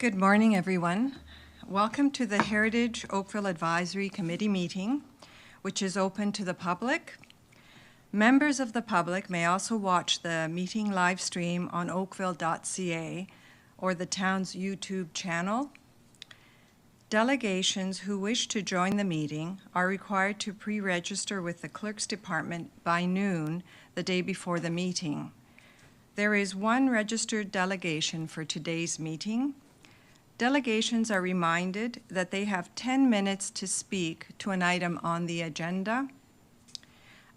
Good morning, everyone. Welcome to the Heritage Oakville Advisory Committee meeting, which is open to the public. Members of the public may also watch the meeting live stream on oakville.ca or the town's YouTube channel. Delegations who wish to join the meeting are required to pre-register with the Clerk's Department by noon the day before the meeting. There is one registered delegation for today's meeting. Delegations are reminded that they have 10 minutes to speak to an item on the agenda.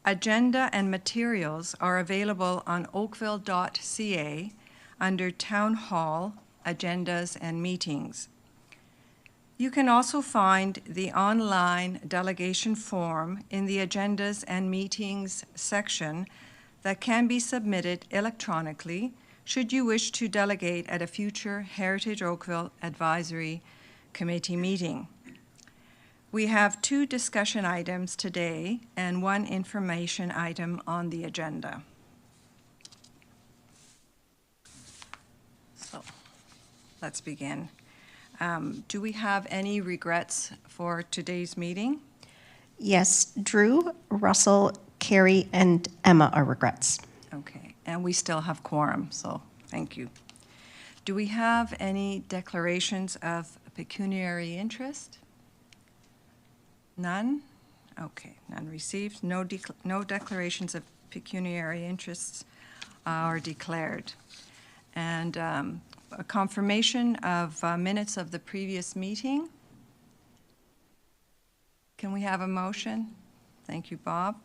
Agenda and materials are available on oakville.ca under Town Hall, Agendas and Meetings. You can also find the online delegation form in the Agendas and Meetings section that can be submitted electronically should you wish to delegate at a future Heritage Oakville Advisory Committee meeting. We have 2 discussion items today and 1 information item on the agenda. So, let's begin. Do we have any regrets for today's meeting? Yes, Drew, Russell, Carrie, and Emma are regrets. Okay, and we still have quorum, so thank you. Do we have any declarations of pecuniary interest? None? Okay, none received. No declarations of pecuniary interests are declared. And a confirmation of minutes of the previous meeting. Can we have a motion? Thank you, Bob.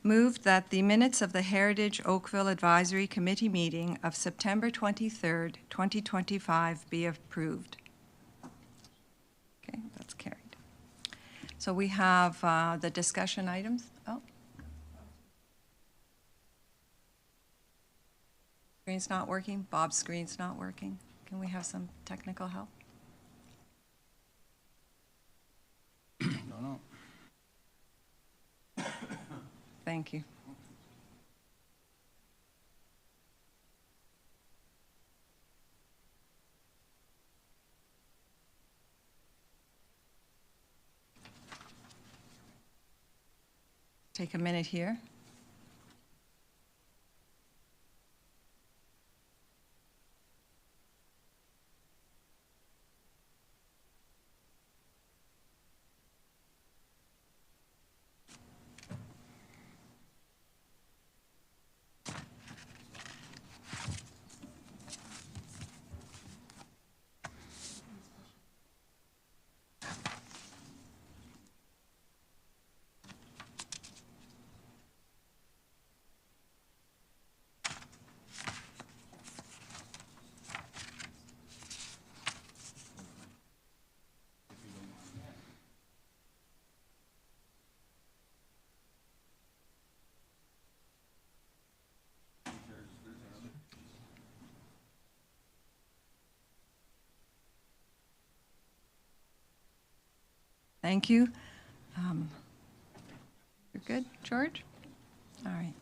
Moved that the minutes of the Heritage Oakville Advisory Committee meeting of September 23rd, 2025 be approved. Okay, that's carried. So we have the discussion items. Oh. Screen's not working. Bob's screen's not working. Can we have some technical help? No. Thank you. Take a minute here. Thank you. You're good, George? All right.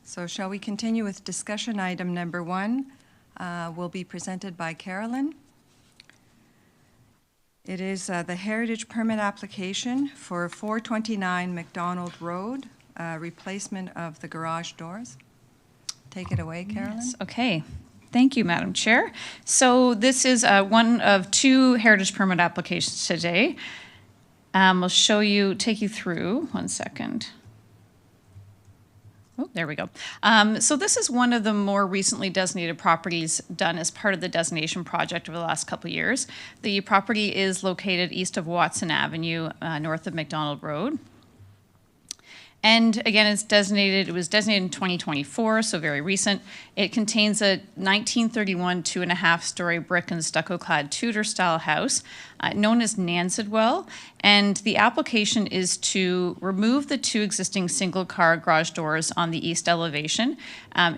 So shall we continue with discussion item number 1? Will be presented by Carolyn. It is the Heritage Permit application for 429 McDonald Road, replacement of the garage doors. Take it away, Carolyn. Yes. Okay. Thank you, Madam Chair. So this is one of 2 Heritage Permit applications today. We'll take you through, 1 second. Oh, there we go. So this is one of the more recently designated properties done as part of the designation project over the last couple of years. The property is located east of Watson Avenue, north of McDonald Road. And again, it was designated in 2024, so very recent. It contains a 1931 2.5-story brick and stucco-clad Tudor-style house known as Nansidwell. And the application is to remove the 2 existing single-car garage doors on the east elevation,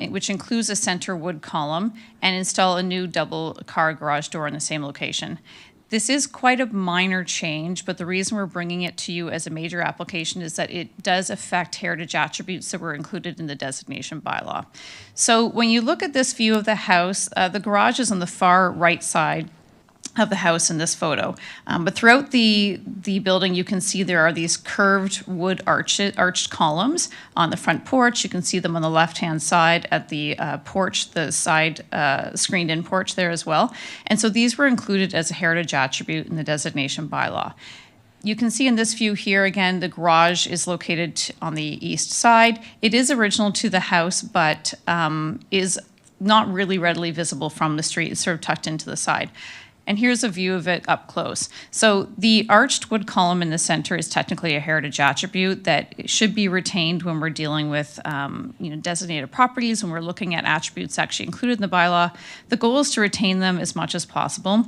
which includes a center wood column, and install a new double-car garage door in the same location. This is quite a minor change, but the reason we're bringing it to you as a major application is that it does affect heritage attributes that were included in the designation bylaw. So when you look at this view of the house, the garage is on the far right side of the house in this photo. But throughout the building, you can see there are these curved wood arched columns on the front porch. You can see them on the left-hand side at the porch, the side screened-in porch there as well. And so these were included as a heritage attribute in the designation bylaw. You can see in this view here, again, the garage is located on the east side. It is original to the house, but is not really readily visible from the street. It's sort of tucked into the side. And here's a view of it up close. So the arched wood column in the center is technically a heritage attribute that should be retained when we're dealing with designated properties, when we're looking at attributes actually included in the bylaw. The goal is to retain them as much as possible.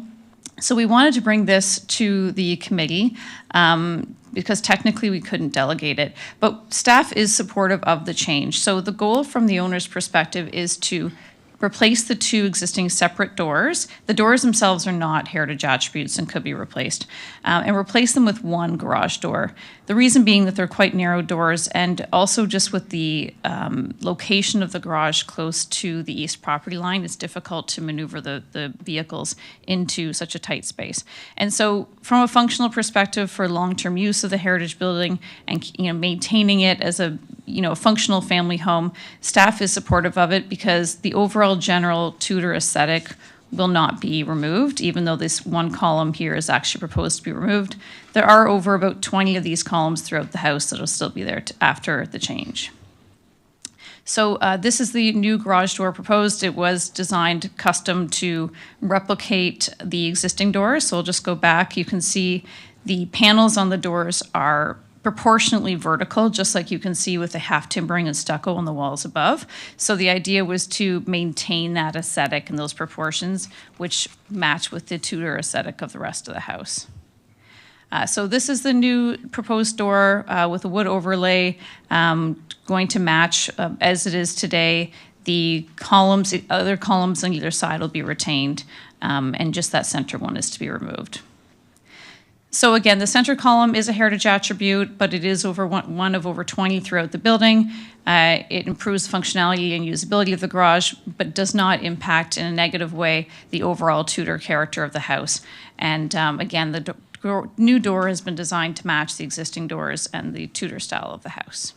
So we wanted to bring this to the committee because technically we couldn't delegate it. But staff is supportive of the change. So the goal from the owner's perspective is to replace the two existing separate doors. The doors themselves are not heritage attributes and could be replaced, and replace them with one garage door. The reason being that they're quite narrow doors, and also just with the location of the garage close to the east property line, it's difficult to maneuver the vehicles into such a tight space. And so from a functional perspective for long-term use of the heritage building and maintaining it as a functional family home, staff is supportive of it because the overall general Tudor aesthetic will not be removed, even though this one column here is actually proposed to be removed. There are over about 20 of these columns throughout the house that will still be there after the change. So this is the new garage door proposed. It was designed custom to replicate the existing doors. So I'll just go back. You can see the panels on the doors are proportionately vertical, just like you can see with the half timbering and stucco on the walls above. So the idea was to maintain that aesthetic and those proportions, which match with the Tudor aesthetic of the rest of the house. So this is the new proposed door with a wood overlay, going to match as it is today. The columns, the other columns on either side will be retained, and just that center one is to be removed. So again, the center column is a heritage attribute, but it is one of over 20 throughout the building. It improves functionality and usability of the garage, but does not impact in a negative way the overall Tudor character of the house. And again, the new door has been designed to match the existing doors and the Tudor style of the house.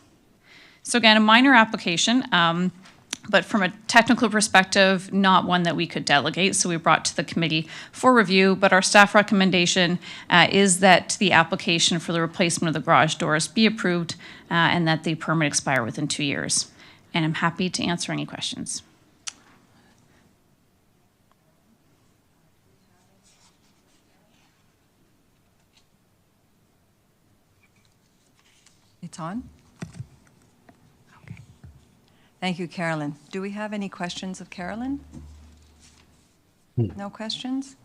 So again, a minor application. But from a technical perspective, not one that we could delegate, so we brought to the committee for review. But our staff recommendation is that the application for the replacement of the garage doors be approved and that the permit expire within 2 years. And I'm happy to answer any questions. It's on? Thank you, Carolyn. Do we have any questions of Carolyn? No questions?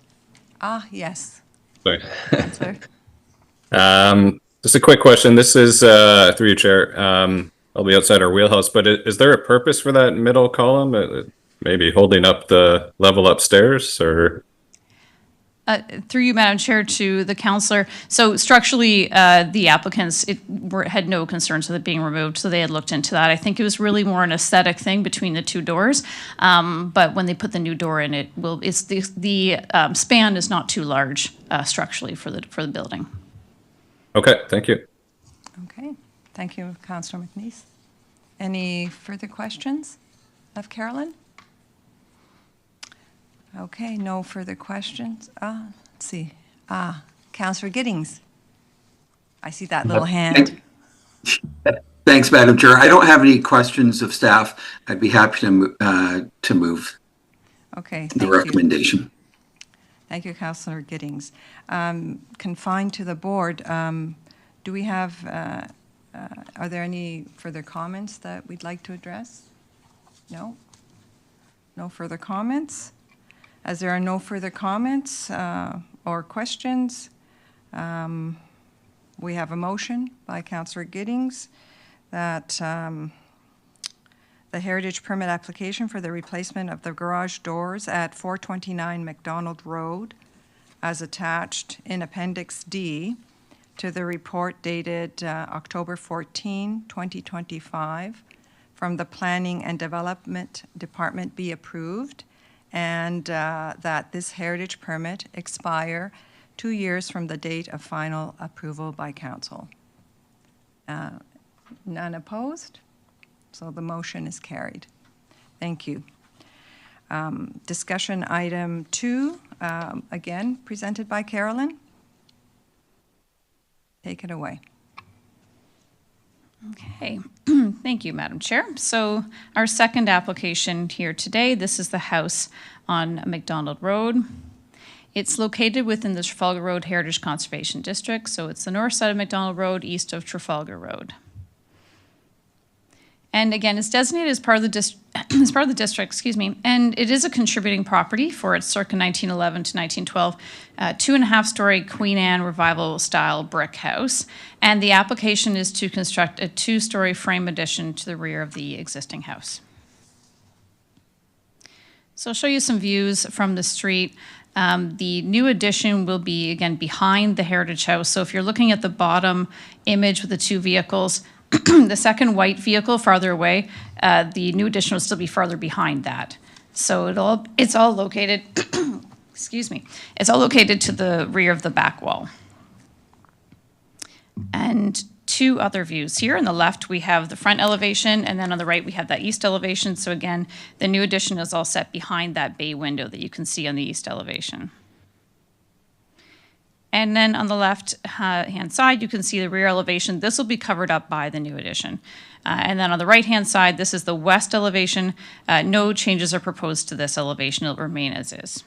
Yes. Sorry. Councillor. Just a quick question. This is through you, Chair. I'll be outside our wheelhouse, but is there a purpose for that middle column? Maybe holding up the level upstairs, or? Through you, Madam Chair, to the councillor. So structurally, the applicants had no concerns with it being removed, so they had looked into that. I think it was really more an aesthetic thing between the two doors. But when they put the new door in, it's the span is not too large structurally for the building. Okay, thank you. Okay, thank you, Councillor McNeice. Any further questions of Carolyn? Okay, no further questions. Let's see. Councillor Giddings. I see that little hand. Thanks, Madam Chair. I don't have any questions of staff. I'd be happy to move Okay, the recommendation. Thank you, Councillor Giddings. Confined to the board, do we have, are there any further comments that we'd like to address? No? No further comments? As there are no further comments or questions, we have a motion by Councillor Giddings that the heritage permit application for the replacement of the garage doors at 429 McDonald Road as attached in Appendix D to the report dated October 14, 2025 from the Planning and Development Department be approved, and that this heritage permit expire 2 years from the date of final approval by council. None opposed, so the motion is carried. Thank you. Discussion item 2, again, presented by Carolyn. Take it away. Okay, thank you, Madam Chair. So our second application here today, this is the house on McDonald Road. It's located within the Trafalgar Road Heritage Conservation District, so it's the north side of McDonald Road, east of Trafalgar Road. And again, it's designated as part of the district, excuse me, and it is a contributing property for its circa 1911 to 1912 2.5-story Queen Anne Revival style brick house. And the application is to construct a 2-story frame addition to the rear of the existing house. So I'll show you some views from the street. The new addition will be, again, behind the heritage house. So if you're looking at the bottom image with the 2 vehicles, the second white vehicle farther away, the new addition will still be farther behind that. So it's all located, excuse me, it's all located to the rear of the back wall. And 2 other views. Here on the left, we have the front elevation, and then on the right, we have that east elevation. So again, the new addition is all set behind that bay window that you can see on the east elevation. And then on the left hand side, you can see the rear elevation. This will be covered up by the new addition. And then on the right-hand side, this is the west elevation. No changes are proposed to this elevation. It'll remain as is.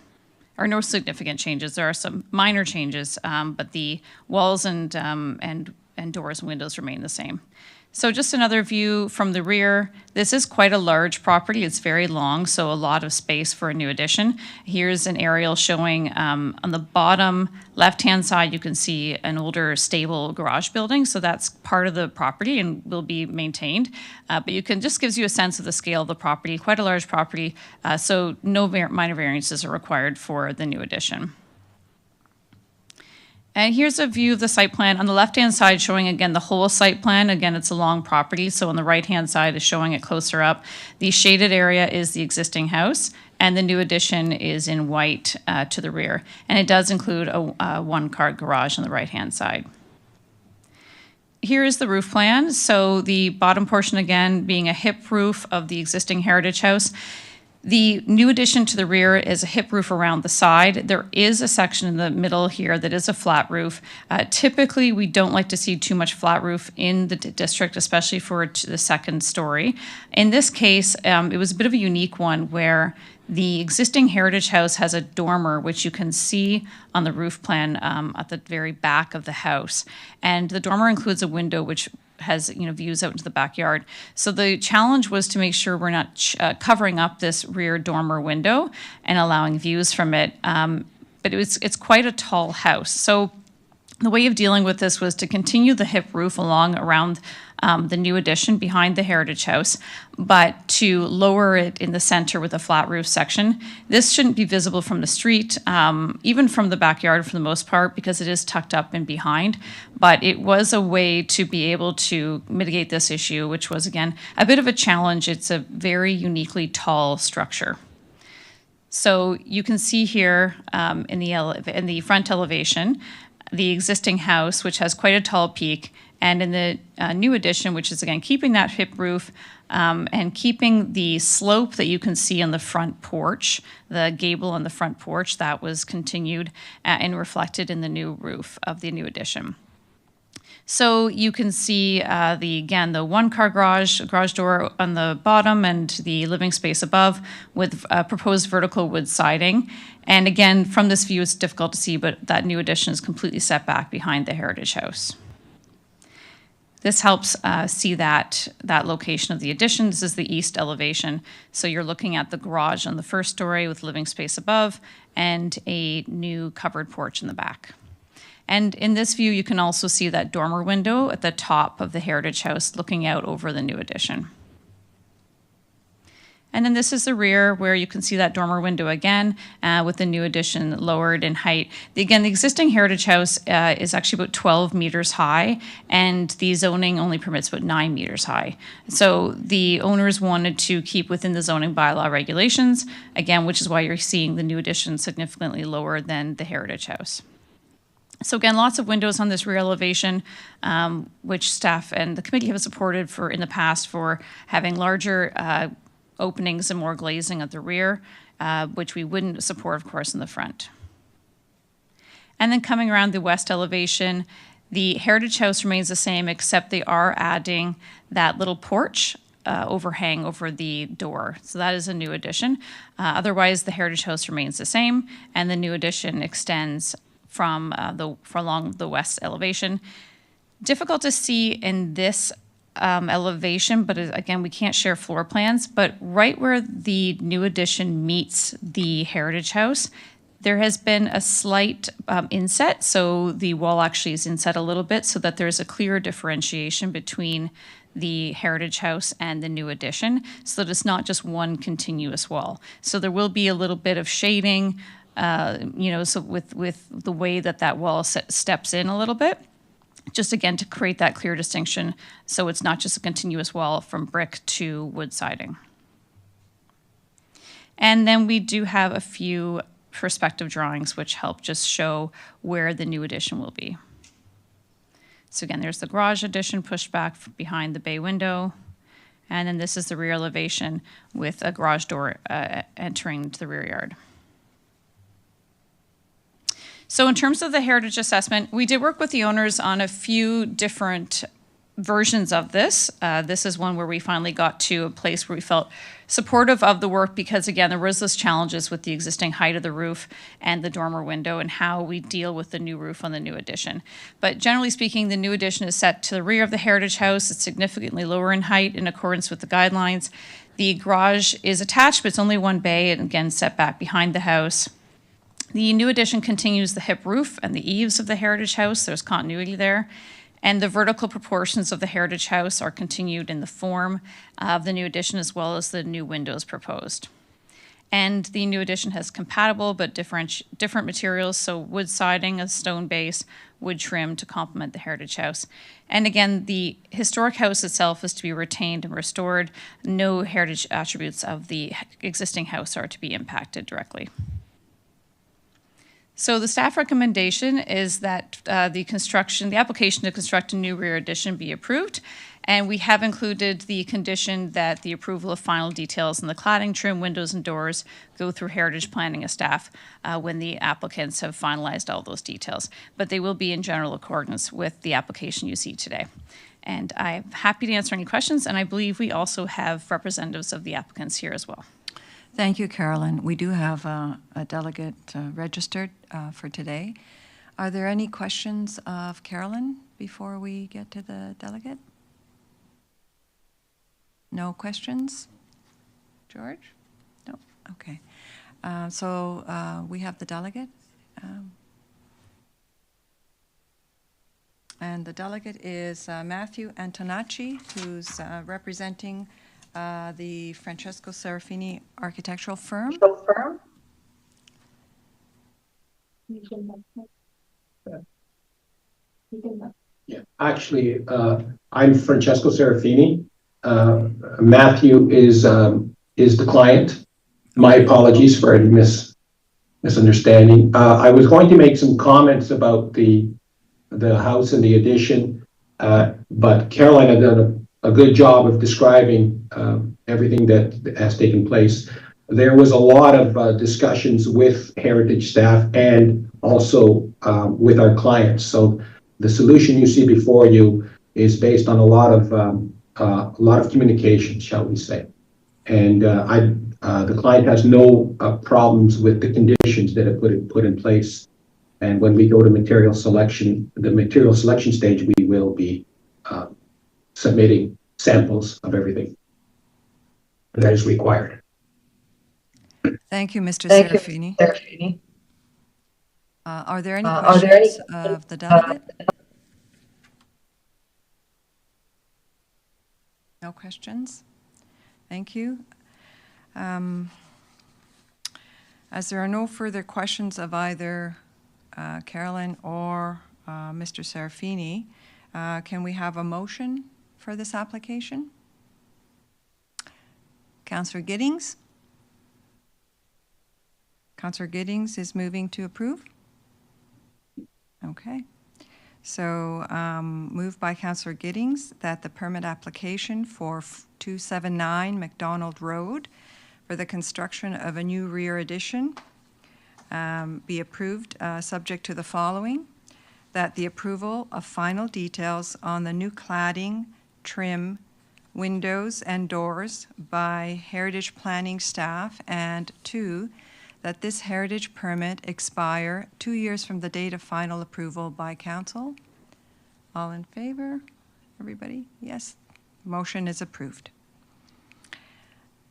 Or no significant changes. There are some minor changes, but the walls and doors and windows remain the same. So just another view from the rear. This is quite a large property. It's very long, so a lot of space for a new addition. Here's an aerial showing on the bottom left-hand side, you can see an older stable garage building. So that's part of the property and will be maintained. But you can just gives you a sense of the scale of the property, quite a large property. So no minor variances are required for the new addition. And here's a view of the site plan. On the left-hand side, showing again the whole site plan. Again, it's a long property, so on the right-hand side is showing it closer up. The shaded area is the existing house, and the new addition is in white to the rear. And it does include a one-car garage on the right-hand side. Here is the roof plan. So the bottom portion, again, being a hip roof of the existing heritage house. The new addition to the rear is a hip roof around the side. There is a section in the middle here that is a flat roof. Typically, we don't like to see too much flat roof in the district, especially for the second story. In this case, it was a bit of a unique one where the existing heritage house has a dormer, which you can see on the roof plan at the very back of the house. And the dormer includes a window which has views out into the backyard. So the challenge was to make sure we're not covering up this rear dormer window and allowing views from it. But it's quite a tall house. So the way of dealing with this was to continue the hip roof around the new addition behind the heritage house, but to lower it in the center with a flat roof section. This shouldn't be visible from the street, even from the backyard for the most part, because it is tucked up and behind. But it was a way to be able to mitigate this issue, which was, again, a bit of a challenge. It's a very uniquely tall structure. So you can see here in the front elevation, the existing house, which has quite a tall peak, and in the new addition, which is, again, keeping that hip roof and keeping the slope that you can see on the front porch, the gable on the front porch, that was continued and reflected in the new roof of the new addition. So you can see the one-car garage door on the bottom and the living space above with proposed vertical wood siding. And again, from this view, it's difficult to see, but that new addition is completely set back behind the heritage house. This helps see that location of the addition. This is the east elevation. So you're looking at the garage on the first story with living space above and a new covered porch in the back. And in this view, you can also see that dormer window at the top of the heritage house looking out over the new addition. And then this is the rear where you can see that dormer window again with the new addition lowered in height. Again, the existing Heritage House is actually about 12 meters high, and the zoning only permits about 9 meters high. So the owners wanted to keep within the zoning bylaw regulations, again, which is why you're seeing the new addition significantly lower than the Heritage House. So again, lots of windows on this rear elevation, which staff and the committee have supported in the past for having larger openings and more glazing at the rear, which we wouldn't support, of course, in the front. And then coming around the west elevation, the Heritage House remains the same, except they are adding that little porch overhang over the door. So that is a new addition. Otherwise, the Heritage House remains the same, and the new addition extends from along the west elevation. Difficult to see in this elevation, but again, we can't share floor plans, but right where the new addition meets the Heritage House, there has been a slight inset, so the wall actually is inset a little bit so that there's a clear differentiation between the Heritage House and the new addition, so that it's not just one continuous wall. So there will be a little bit of shading, so with the way that wall steps in a little bit, just again to create that clear distinction, so it's not just a continuous wall from brick to wood siding. And then we do have a few perspective drawings which help just show where the new addition will be. So again, there's the garage addition pushed back behind the bay window, and then this is the rear elevation with a garage door entering to the rear yard. So in terms of the heritage assessment, we did work with the owners on a few different versions of this. This is one where we finally got to a place where we felt supportive of the work because, again, there was those challenges with the existing height of the roof and the dormer window and how we deal with the new roof on the new addition. But generally speaking, the new addition is set to the rear of the Heritage House. It's significantly lower in height in accordance with the guidelines. The garage is attached, but it's only one bay, and again, set back behind the house. The new addition continues the hip roof and the eaves of the Heritage House. There's continuity there. And the vertical proportions of the Heritage House are continued in the form of the new addition as well as the new windows proposed. And the new addition has compatible but different materials, so wood siding, a stone base, wood trim to complement the Heritage House. And again, the historic house itself is to be retained and restored. No heritage attributes of the existing house are to be impacted directly. So the staff recommendation is that the application to construct a new rear addition be approved. And we have included the condition that the approval of final details in the cladding, trim, windows, and doors go through heritage planning of staff when the applicants have finalized all those details. But they will be in general accordance with the application you see today. And I'm happy to answer any questions, and I believe we also have representatives of the applicants here as well. Thank you, Carolyn. We do have a delegate registered for today. Are there any questions of Carolyn before we get to the delegate? No questions? George? No? Okay. So we have the delegate. And the delegate is Matthew Antonacci, who's representing the Francesco Serafini architectural firm. Yeah, actually, I'm Francesco Serafini. Matthew is the client. My apologies for any misunderstanding. I was going to make some comments about the house and the addition, but Caroline had done a good job of describing everything that has taken place. There was a lot of discussions with heritage staff and also with our clients. So the solution you see before you is based on a lot of communication, shall we say. And the client has no problems with the conditions that have put in place. And when we go to material selection, the material selection stage, we will be submitting samples of everything that is required. Thank you, Mr. Serafini. Are there any questions of the delegate? No questions? Thank you. As there are no further questions of either Carolyn or Mr. Serafini, can we have a motion for this application? Councillor Giddings? Councillor Giddings is moving to approve? Okay. So moved by Councillor Giddings that the permit application for 279 McDonald Road for the construction of a new rear addition be approved, subject to the following: that the approval of final details on the new cladding, trim, windows, and doors by Heritage Planning staff, and 2, that this heritage permit expire 2 years from the date of final approval by council. All in favor? Everybody? Yes. Motion is approved.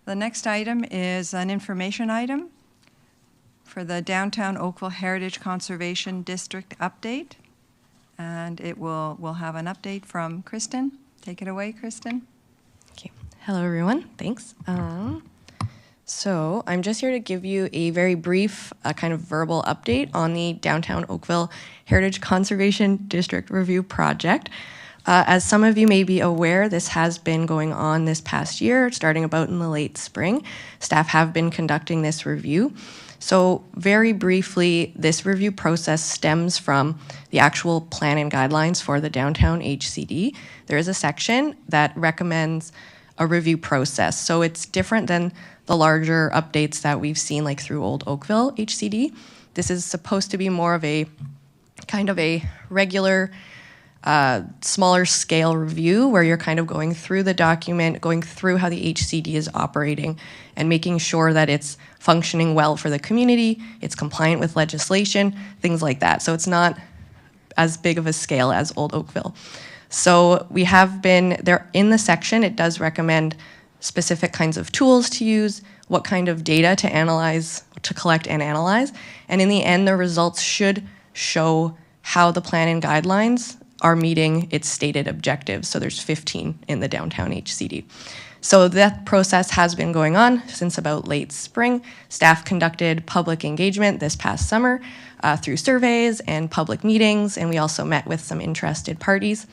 The next item is an information item for the Downtown Oakville Heritage Conservation District update. And we'll have an update from Kristen. Take it away, Kristen. Okay. Hello, everyone. Thanks. So I'm just here to give you a very brief kind of verbal update on the Downtown Oakville Heritage Conservation District Review Project. As some of you may be aware, this has been going on this past year, starting about in the late spring. Staff have been conducting this review. So very briefly, this review process stems from the actual plan and guidelines for the downtown HCD. There is a section that recommends a review process. So it's different than the larger updates that we've seen like through Old Oakville HCD. This is supposed to be more of a kind of a regular, smaller scale review where you're kind of going through the document, going through how the HCD is operating and making sure that it's functioning well for the community, it's compliant with legislation, things like that. So it's not as big of a scale as Old Oakville. So we have been there in the section, it does recommend specific kinds of tools to use, what kind of data to analyze, to collect and analyze. And in the end, the results should show how the plan and guidelines are meeting its stated objectives. So there's 15 in the downtown HCD. So that process has been going on since about late spring. Staff conducted public engagement this past summer through surveys and public meetings, and we also met with some interested parties.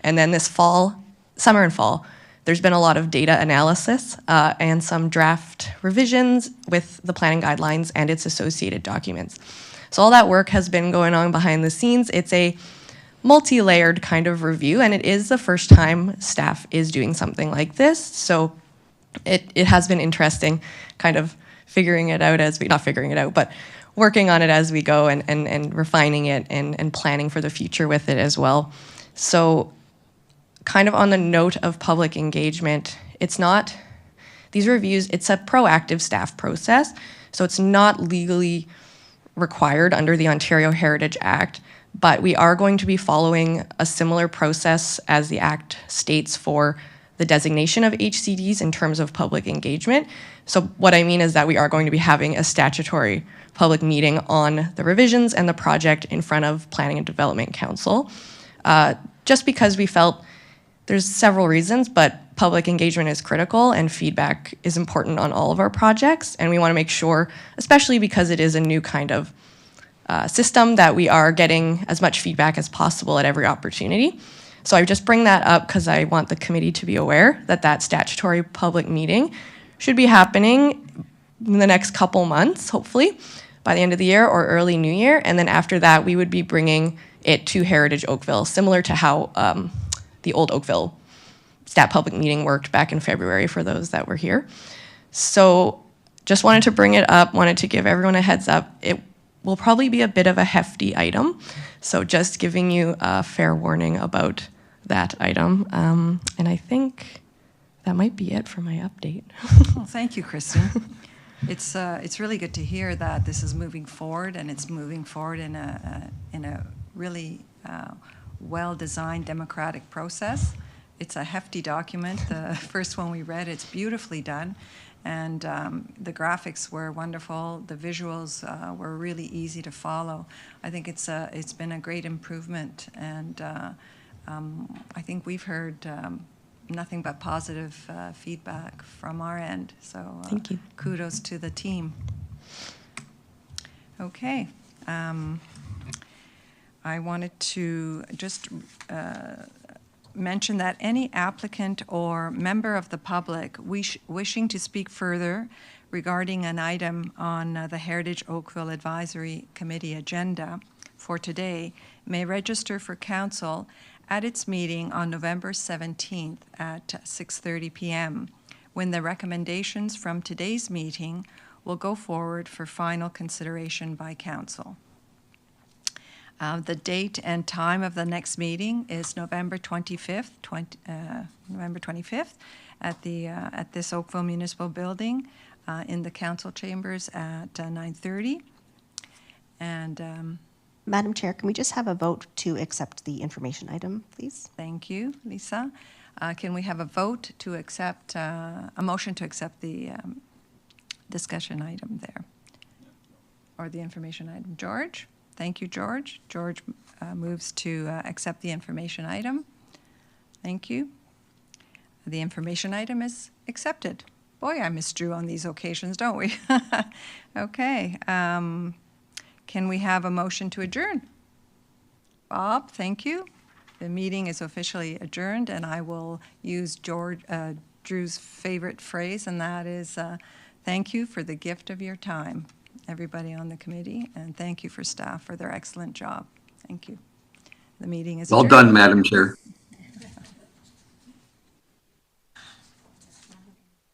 And then this fall, summer and fall, there's been a lot of data analysis and some draft revisions with the planning guidelines and its associated documents. So all that work has been going on behind the scenes. It's a multi-layered kind of review, and it is the first time staff is doing something like this. So it has been interesting kind of figuring it out as we, not figuring it out, but working on it as we go and refining it and planning for the future with it as well. So kind of on the note of public engagement, it's not, these reviews, it's a proactive staff process, so it's not legally required under the Ontario Heritage Act, but we are going to be following a similar process as the Act states for the designation of HCDs in terms of public engagement. So what I mean is that we are going to be having a statutory public meeting on the revisions and the project in front of Planning and Development Council, just because we felt there's several reasons, but public engagement is critical and feedback is important on all of our projects. And we want to make sure, especially because it is a new kind of system, that we are getting as much feedback as possible at every opportunity. So I just bring that up because I want the committee to be aware that that statutory public meeting should be happening in the next couple months, hopefully, by the end of the year or early New Year. And then after that, we would be bringing it to Heritage Oakville, similar to how the Old Oakville stat public meeting worked back in February for those that were here. So just wanted to bring it up, wanted to give everyone a heads up. It will probably be a bit of a hefty item, so just giving you a fair warning about that item. And I think that might be it for my update. Well, thank you, Kristen. It's really good to hear that this is moving forward, and it's moving forward in a really well-designed democratic process. It's a hefty document. The first one we read, it's beautifully done, and the graphics were wonderful. The visuals were really easy to follow. I think it's been a great improvement, and I think we've heard nothing but positive feedback from our end. So Thank you. kudos to the team. Okay. I wanted to just mention that any applicant or member of the public wishing to speak further regarding an item on the Heritage Oakville Advisory Committee agenda for today may register for council at its meeting on November 17th at 6:30 p.m., when the recommendations from today's meeting will go forward for final consideration by council. The date and time of the next meeting is November 25th, at this Oakville Municipal Building in the council chambers at 9:30. And Madam Chair, can we just have a vote to accept the information item, please? thank you, Lisa. Can we have a vote to accept, a motion to accept the discussion item there? Or the information item? George? Thank you, George. George moves to accept the information item. Thank you. The information item is accepted. Boy, I miss Drew on these occasions, don't we? Okay. Can we have a motion to adjourn? Bob, thank you. The meeting is officially adjourned, and I will use Drew's favorite phrase, and that is, thank you for the gift of your time, everybody on the committee, and thank you for staff for their excellent job. Thank you. The meeting is Well adjourned. done, Madam Chair.